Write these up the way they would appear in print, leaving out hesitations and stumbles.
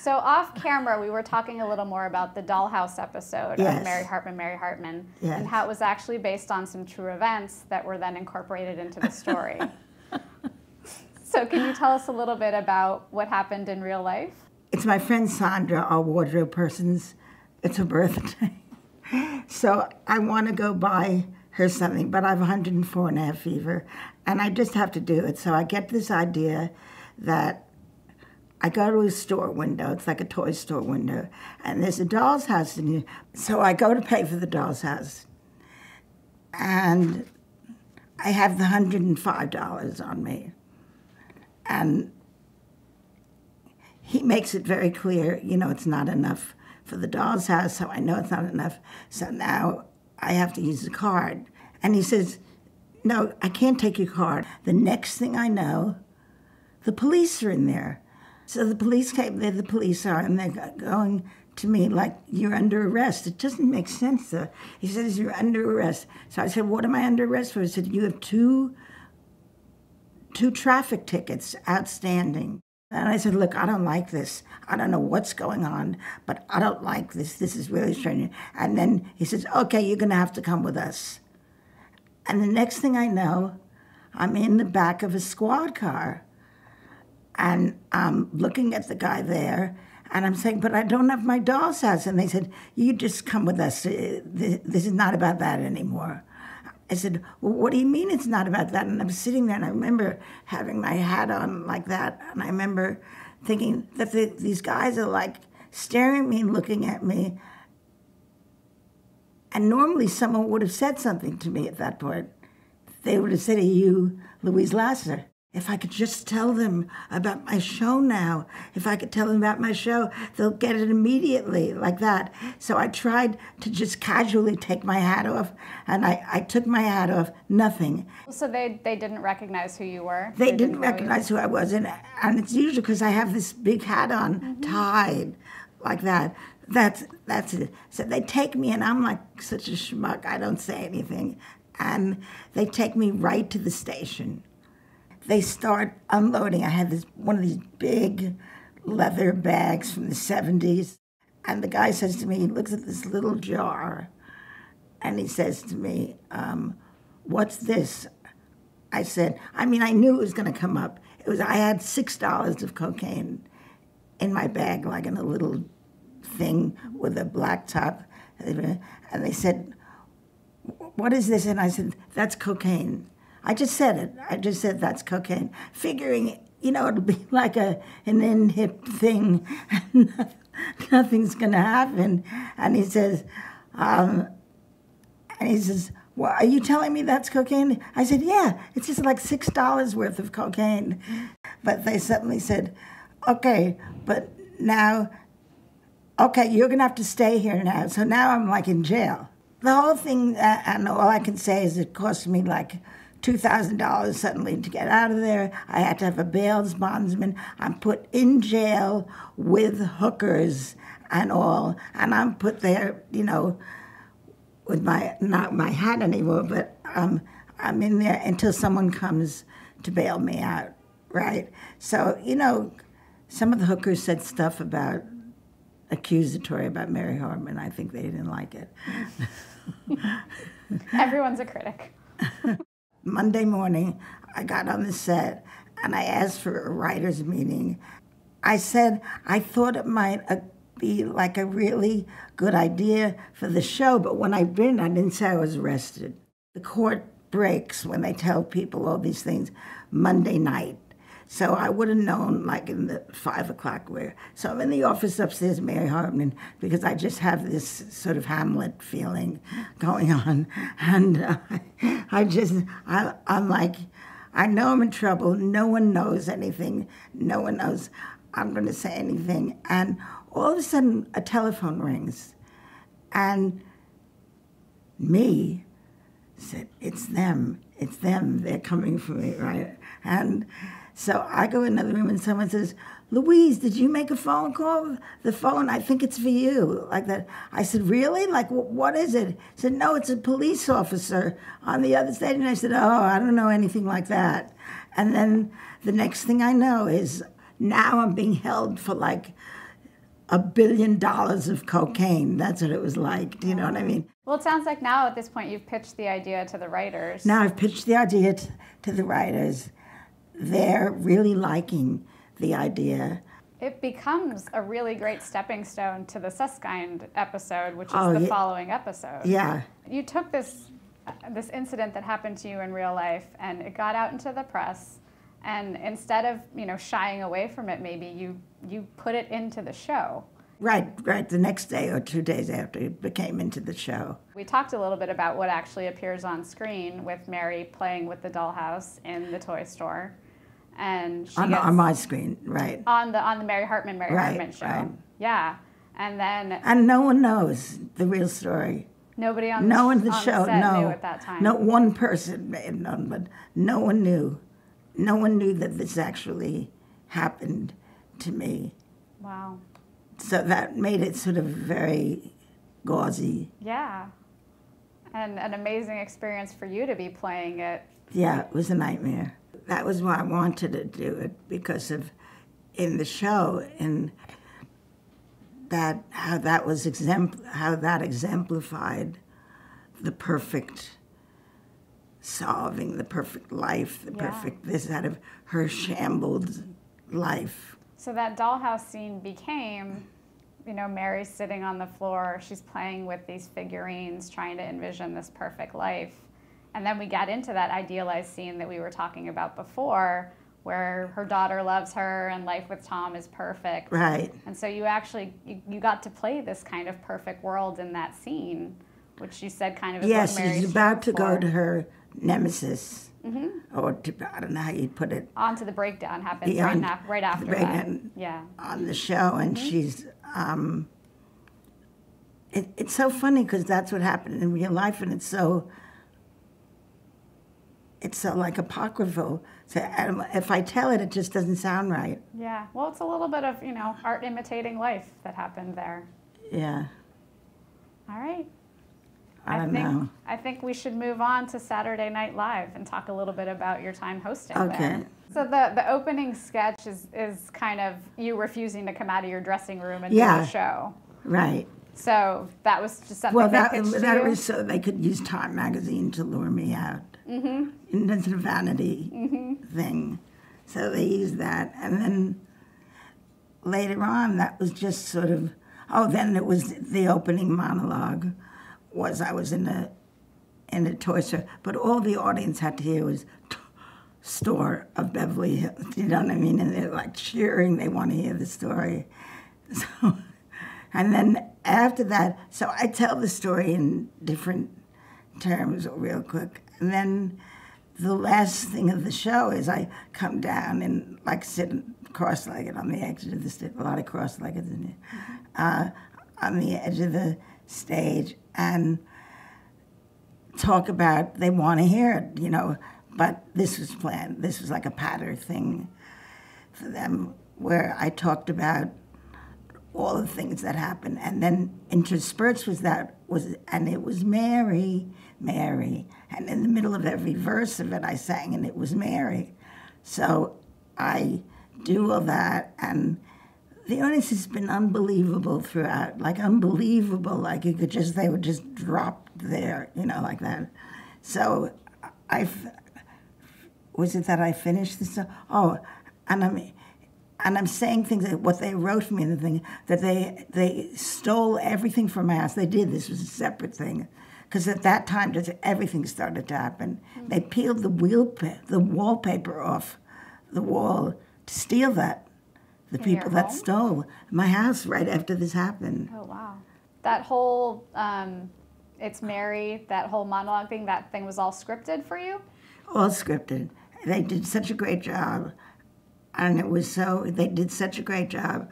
So off camera, we were talking a little more about the Dollhouse episode Yes. of Mary Hartman, Yes. and how it was actually based on some true events that were then incorporated into the story. So can you tell us a little bit about what happened in real life? It's my friend Sandra, our wardrobe person's, it's her birthday. So I want to go buy her something, but I have 104.5 fever, and I just have to do it. So I get this idea that I go to a store window, it's like a toy store window, and there's a doll's house in here. So I go to pay for the doll's house, and I have the $105 on me. And he makes it very clear, you know, it's not enough for the doll's house, so I know it's not enough. So now I have to use the card. And he says, no, I can't take your card. The next thing I know, the police are in there. So the police came there, the police are, and they're going to me like, you're under arrest. It doesn't make sense, sir. He says, you're under arrest. So I said, what am I under arrest for? He said, you have two traffic tickets outstanding. And I said, look, I don't like this. I don't know what's going on, but I don't like this. This is really strange. And then he says, okay, you're going to have to come with us. And the next thing I know, I'm in the back of a squad car. And I'm looking at the guy there, and I'm saying, but I don't have my doll's house. And they said, you just come with us. This is not about that anymore. I said, well, what do you mean it's not about that? And I'm sitting there, and I remember having my hat on like that, and I remember thinking that these guys are like staring at me and looking at me. And normally someone would have said something to me at that point. They would have said, are you Louise Lasser? If I could just tell them about my show now, if I could tell them about my show, they'll get it immediately, like that. So I tried to just casually take my hat off, and I took my hat off, nothing. So they didn't recognize who you were? They didn't recognize who I was, and it's usually because I have this big hat on, tied, like that. That's it. So they take me, and I'm like such a schmuck, I don't say anything. And they take me right to the station. They start unloading. I had one of these big leather bags from the 70s. And the guy says to me, he looks at this little jar, and he says to me, what's this? I said, I knew it was going to come up. I had $6 of cocaine in my bag, like in a little thing with a black top. And they said, what is this? And I said, that's cocaine. I just said it. I just said that's cocaine, figuring, it'll be like an in-hip thing, and nothing's going to happen. And he says, well, are you telling me that's cocaine? I said, yeah, it's just like $6 worth of cocaine. But they suddenly said, okay, but now, you're going to have to stay here now. So now I'm like in jail. The whole thing, and all I can say is it cost me like $2,000 suddenly to get out of there. I had to have a bail bondsman. I'm put in jail with hookers and all. And I'm put there, with not my hat anymore, but I'm in there until someone comes to bail me out, right? So, some of the hookers said stuff accusatory about Mary Hartman. I think they didn't like it. Everyone's a critic. Monday morning, I got on the set, and I asked for a writer's meeting. I said I thought it might be like a really good idea for the show, but when I didn't say I was arrested. The court breaks when they tell people all these things Monday night. So I would have known like in the 5 o'clock so I'm in the office upstairs, Mary Hartman, because I just have this sort of Hamlet feeling going on. And I'm like, I know I'm in trouble. No one knows anything. No one knows I'm going to say anything. And all of a sudden, a telephone rings. And me said, it's them. It's them. They're coming for me, right? And so I go in another room, and someone says, Louise, did you make a phone call? The phone, I think it's for you, like that. I said, really? Like, what is it? He said, no, it's a police officer on the other side. And I said, oh, I don't know anything like that. And then the next thing I know is now I'm being held for like $1 billion of cocaine. That's what it was like. Do you know what I mean? Well, it sounds like now at this point you've pitched the idea to the writers. Now I've pitched the idea to the writers. They're really liking the idea. It becomes a really great stepping stone to the Susskind episode, which is Oh, the yeah. following episode. Yeah. You took this incident that happened to you in real life, and it got out into the press. And instead of shying away from it, maybe you put it into the show. Right. The next day or 2 days after it became into the show. We talked a little bit about what actually appears on screen with Mary playing with the dollhouse in the toy store, and she gets On my screen, right. on the Mary Hartman show. Right. Yeah, and then And no one knows the real story. nobody on No the, one in the on show, the set no. knew at that time. No, one person may have known, but no one knew. No one knew that this actually happened to me. Wow. So that made it sort of very gauzy. Yeah. And an amazing experience for you to be playing it. Yeah, it was a nightmare. That was why I wanted to do it, because of in the show and how that exemplified the perfect solving, the perfect life, the Yeah. perfect this out of her shambled life. So that dollhouse scene became, Mary sitting on the floor. She's playing with these figurines, trying to envision this perfect life. And then we got into that idealized scene that we were talking about before, where her daughter loves her and life with Tom is perfect. Right. And so you actually, you got to play this kind of perfect world in that scene, which you said kind of is Yes, what Mary's she's about to shooting go for. to her nemesis, or I don't know how you'd put it, Onto the breakdown happens Yeah, right after the that. breakdown. Yeah. on the show, and she's. It's so funny because that's what happened in real life, and it's so like apocryphal. So if I tell it, it just doesn't sound right. Yeah. Well, it's a little bit of, art imitating life that happened there. Yeah, All right. I don't know. I think we should move on to Saturday Night Live and talk a little bit about your time hosting Okay. there. So the opening sketch is kind of you refusing to come out of your dressing room and do Yeah. the show. Right. So that was just something Well, that that pitched to you? was so they could use Time magazine to lure me out. Mm-hmm. Into the vanity thing. So they used that, and then later on, that was just sort of. Oh, then it was the opening monologue. I was in a toy store, but all the audience had to hear was store of Beverly Hills. You know what I mean? And they're like cheering. They want to hear the story. So, and then after that, so I tell the story in different terms real quick. And then the last thing of the show is I come down and like sit cross-legged on the edge of the stage. A lot of cross-legged in here. On the edge of the stage and talk about, they want to hear it, but this was planned. This was like a patter thing for them where I talked about all the things that happened. And then interspersed and it was Mary. And in the middle of every verse of it, I sang, and it was Mary. So I do all that, and the audience has been unbelievable throughout, like unbelievable, like they would just drop there, like that. So was it that I finished this? Oh, and I'm saying things that what they wrote for me, the thing that they stole everything from my house. They did. This was a separate thing, because at that time just everything started to happen. Mm-hmm. They peeled the wallpaper off the wall to steal that. The In people your that home? stole my house right after this happened. Oh, wow. That whole, it's Mary, that whole monologue thing, that thing was all scripted for you? All scripted. They did such a great job. And they did such a great job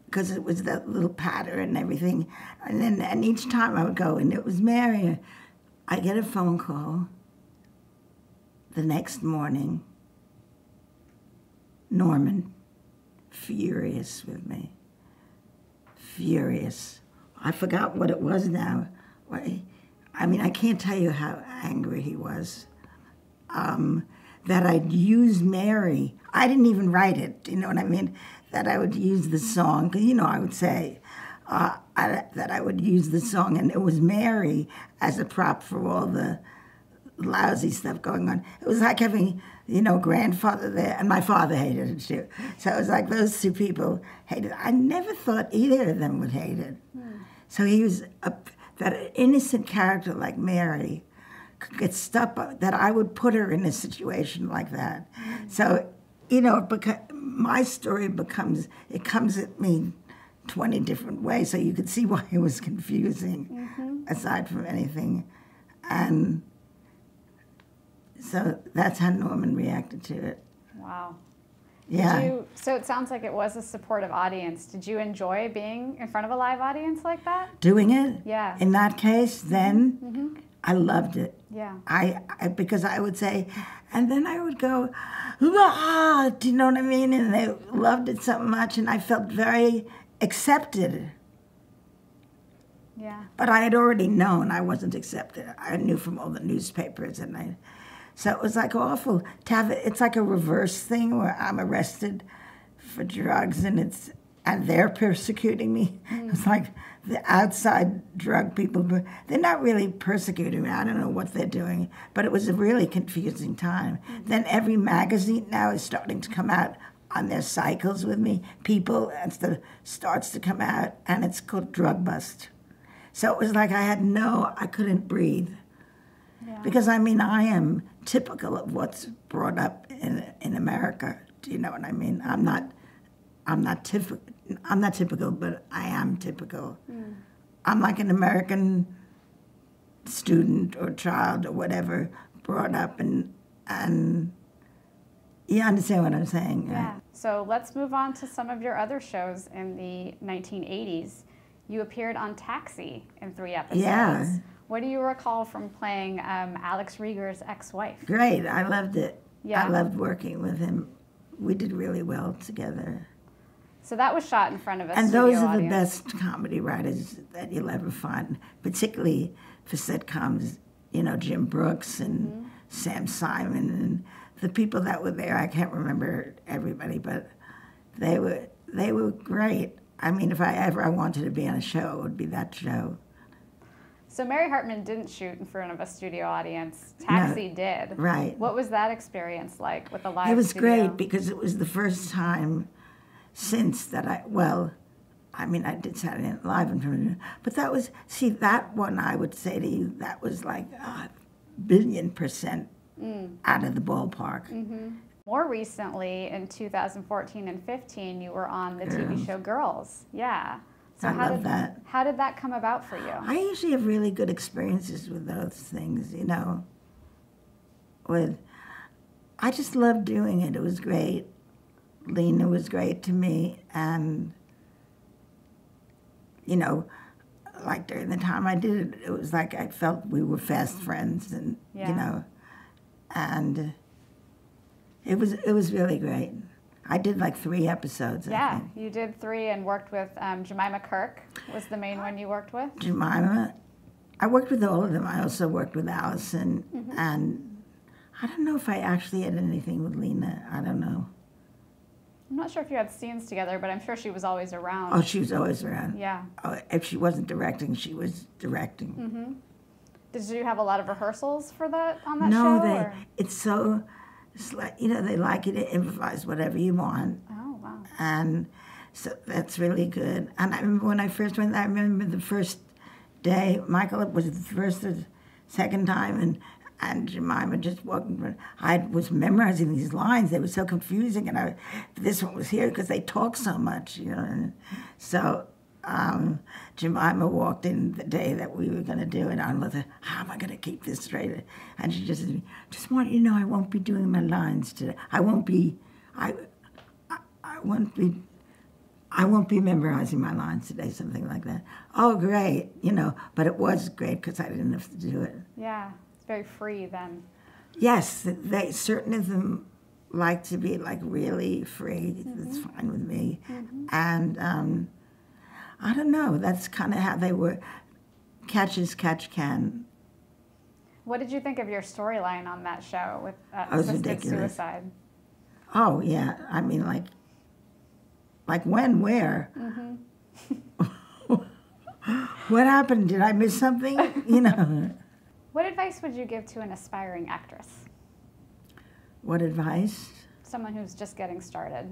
because it was that little patter and everything. And each time I would go, and it was Mary. I get a phone call the next morning. Norman, furious with me. Furious. I forgot what it was now. I can't tell you how angry he was. that I'd use Mary. I didn't even write it, you know what I mean? That I would use the song, because, I would say that I would use the song, and it was Mary as a prop for all the lousy stuff going on. It was like having, grandfather there, and my father hated it too. So it was like those two people hated it. I never thought either of them would hate it. So he was, that innocent character like Mary could get stuck, that I would put her in a situation like that. So, my story it comes at me 20 different ways, so you could see why it was confusing, aside from anything. And so that's how Norman reacted to it. Wow. Yeah. So it sounds like it was a supportive audience. Did you enjoy being in front of a live audience like that? Doing it? Yeah. In that case, then, I loved it. Yeah. I because I would say, and then I would go, ah, do you know what I mean? And they loved it so much, and I felt very accepted. Yeah. But I had already known I wasn't accepted. I knew from all the newspapers, so it was like awful to have it. It's like a reverse thing where I'm arrested for drugs, and they're persecuting me. It's like the outside drug people, but they're not really persecuting me. I don't know what they're doing, but it was a really confusing time. Then every magazine now is starting to come out on their cycles with me. People starts to come out, and it's called Drug Bust. So it was like I couldn't breathe. Yeah. Because I am typical of what's brought up in America. Do you know what I mean? I'm not typical, but I am typical. I'm like an American student or child or whatever, brought up and you understand what I'm saying, right? Yeah. So let's move on to some of your other shows in the 1980s. You appeared on Taxi in 3 episodes. Yeah. What do you recall from playing Alex Rieger's ex-wife? Great. I loved it. Yeah. I loved working with him. We did really well together. So that was shot in front of a And studio those are audience. the best comedy writers that you'll ever find, particularly for sitcoms. Jim Brooks and Sam Simon and the people that were there. I can't remember everybody, but they were great. If I wanted to be on a show, it would be that show. So Mary Hartman didn't shoot in front of a studio audience. Taxi did. Right. What was that experience like with a live It was studio? great because it was the first time since that I did Saturday Night Live in front of, but that one I would say to you, that was like a billion% out of the ballpark. More recently, in 2014 and 15, you were on the TV show Girls. Yeah. So I love that. How did that come about for you? I usually have really good experiences with those things, I just loved doing it. It was great. Lena was great to me, and like during the time I did it, it was like I felt we were fast friends, and and it was really great. I did like 3 episodes. I think. You did 3 and worked with Jemima Kirk was the main one you worked with. Jemima, I worked with all of them. I also worked with Allison, and I don't know if I actually had anything with Lena. I don't know. I'm not sure if you had scenes together, but I'm sure she was always around. Oh, she was always around. Yeah. Oh, if she wasn't directing, she was directing. Did you have a lot of rehearsals for that on that No, show? it's like, they like you to improvise whatever you want. Oh, wow. And so that's really good. And I remember when I first went, I remember the first day, Michael, it was the first or second time, and Jemima just walking. I was memorizing these lines. They were so confusing, and this one was here because they talk so much, And so Jemima walked in the day that we were going to do it. I'm like, how am I going to keep this straight? And she just said, just want you to know I won't be doing my lines today. I won't be memorizing my lines today, something like that. Oh, great, But it was great because I didn't have to do it. Yeah, it's very free then. Yes, certain of them like to be like really free. It's fine with me. And I don't know. That's kind of how they were. Catch as catch can. What did you think of your storyline on that show with It was assisted ridiculous. suicide? Oh, yeah. I mean, like when, where? What happened? Did I miss something? You know. What advice would you give to an aspiring actress? What advice? Someone who's just getting started.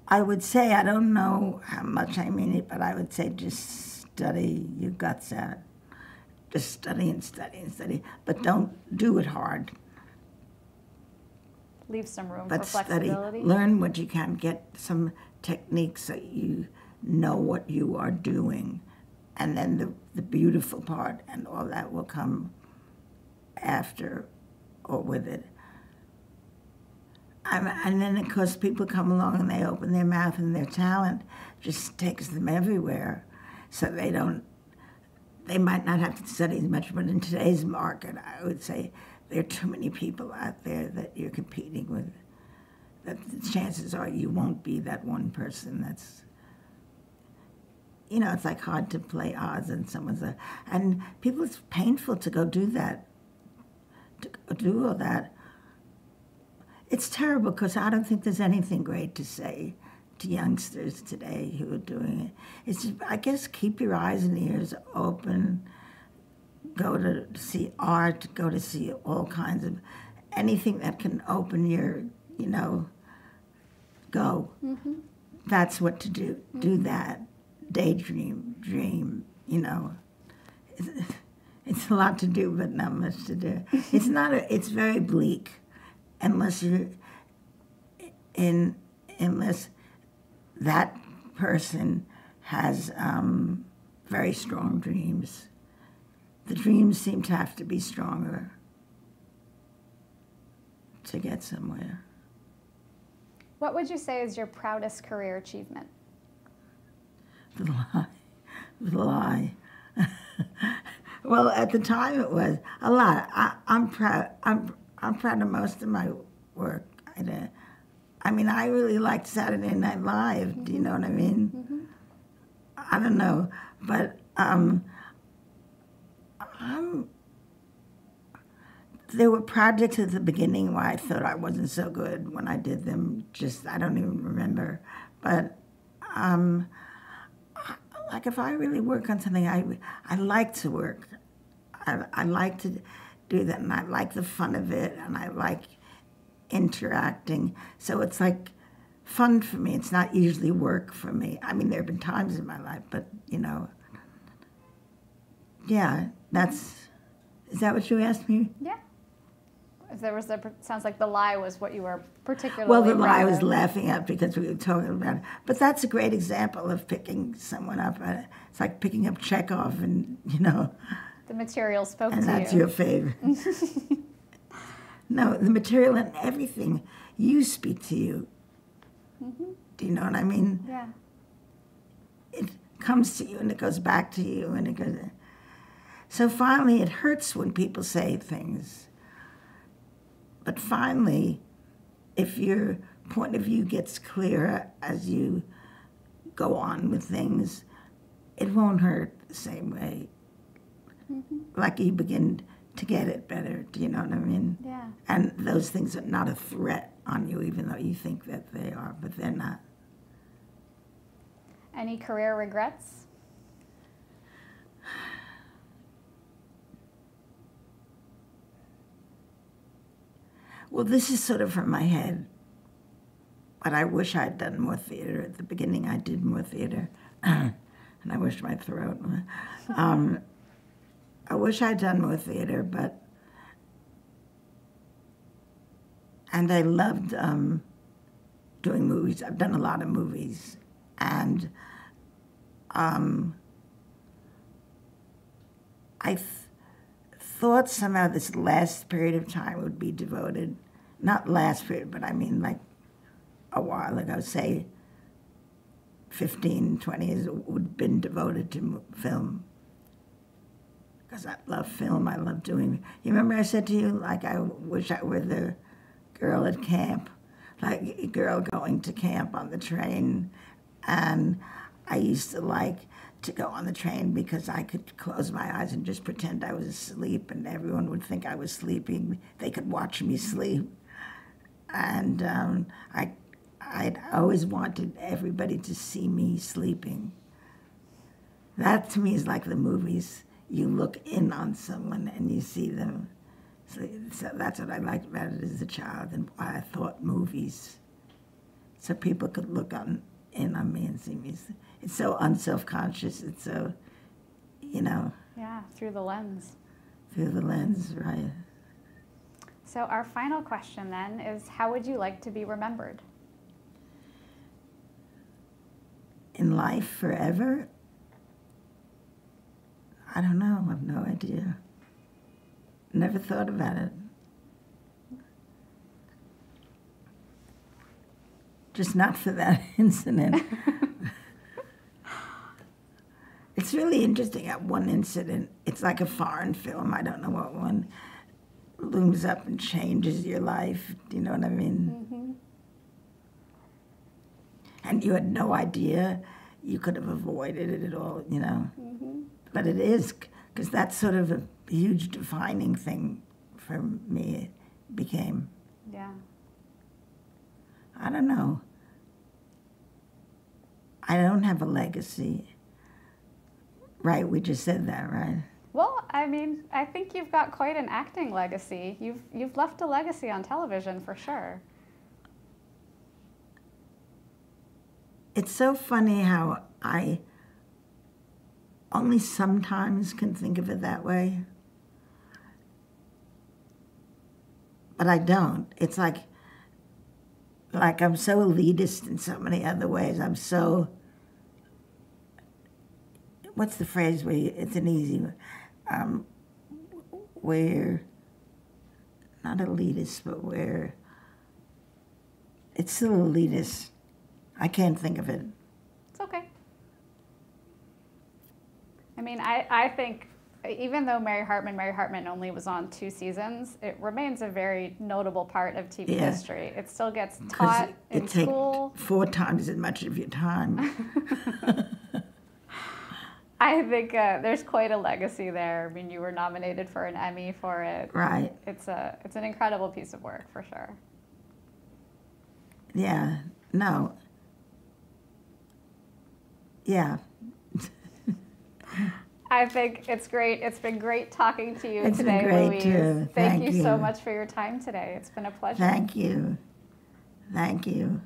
I would say, I don't know how much I mean it, but I would say just study your guts out. Just study and study and study. But don't do it hard. Leave some room But for study. flexibility. Learn what you can. Get some techniques so you know what you are doing. And then the beautiful part and all that will come after or with it. And then, of course, people come along and they open their mouth and their talent just takes them everywhere. So they might not have to study as much, but in today's market, I would say there are too many people out there that you're competing with, that the chances are you won't be that one person that's, you know, it's like hard to play odds and and people, it's painful to go do that, to go do all that. It's terrible because I don't think there's anything great to say to youngsters today who are doing it. It's just, I guess, keep your eyes and ears open. Go to see art. Go to see all kinds of anything that can open your, you know. Go. That's what to do. Do that. Daydream. Dream. You know. It's a lot to do, but not much to do. It's not. It's very bleak. Unless that person has very strong dreams. The dreams seem to have to be stronger to get somewhere. What would you say is your proudest career achievement? The lie. The lie. Well, at the time it was a lot. I'm proud. I'm proud of most of my work. I mean, I really liked Saturday Night Live. Do you know what I mean? I don't know, but there were projects at the beginning where I thought I wasn't so good when I did them. Just I don't even remember. But like if I really work on something, I like to work. I like to do that, and I like the fun of it, and I like interacting. So it's like fun for me. It's not usually work for me. I mean, there have been times in my life, but you know, yeah, is that what you asked me? Yeah. If there was sounds like The Lie was what you were particularly Well, The Lie I proud was of. laughing at because we were talking about it. But that's a great example of picking someone up. It's like picking up Chekhov and, you know. The material spoke And to that's you. your favorite. No, the material and everything, you speak to you. Do you know what I mean? Yeah. It comes to you and it goes back to you and it goes. So finally, it hurts when people say things. But finally, if your point of view gets clearer as you go on with things, it won't hurt the same way. Like you begin to get it better. Do you know what I mean? Yeah. And those things are not a threat on you, even though you think that they are, but they're not. Any career regrets? Well, this is sort of from my head, but I wish I'd done more theater. At the beginning, I did more theater, and I wish my throat. I wish I'd done more theater, and I loved doing movies. I've done a lot of movies, and I thought somehow this last period of time would be devoted, not last period, but I mean like a while ago, say 15, 20 years, would have been devoted to film. Because I love film, I love doing. You remember I said to you, like, I wish I were the girl at camp, like a girl going to camp on the train. And I used to like to go on the train because I could close my eyes and just pretend I was asleep, and everyone would think I was sleeping. They could watch me sleep. And I'd always wanted everybody to see me sleeping. That to me is like the movies. You look in on someone and you see them. So that's what I liked about it as a child, and why I thought movies. So people could look in on me and see me. It's so unself-conscious. It's so, Yeah, through the lens. through the lens, right? So our final question then is, how would you like to be remembered? In life forever? I don't know. I have no idea. Never thought about it. Just not for that incident. It's really interesting at one incident. It's like a foreign film. I don't know what one looms up and changes your life. Do you know what I mean? Mm-hmm. And you had no idea. You could have avoided it at all, Mm-hmm. But it is, because that's sort of a huge defining thing for me. It became. Yeah. I don't know. I don't have a legacy. Right, we just said that, right? Well, I mean, I think you've got quite an acting legacy. You've left a legacy on television for sure. It's so funny how I only sometimes can think of it that way. But I don't. It's like I'm so elitist in so many other ways. I'm so, what's the phrase where it's an easy one? We're not elitist, but it's still elitist. I can't think of it. It's okay. I mean, I think even though Mary Hartman only was on 2 seasons, it remains a very notable part of TV history. It still gets taught in school. It takes 4 times as much of your time. I think there's quite a legacy there. I mean, you were nominated for an Emmy for it. Right. It's an incredible piece of work, for sure. Yeah. No. Yeah. I think it's great. It's been great talking to you It's today, been great Louise. too. Thank Thank you so you. much for your time today. It's been a pleasure. Thank you. Thank you.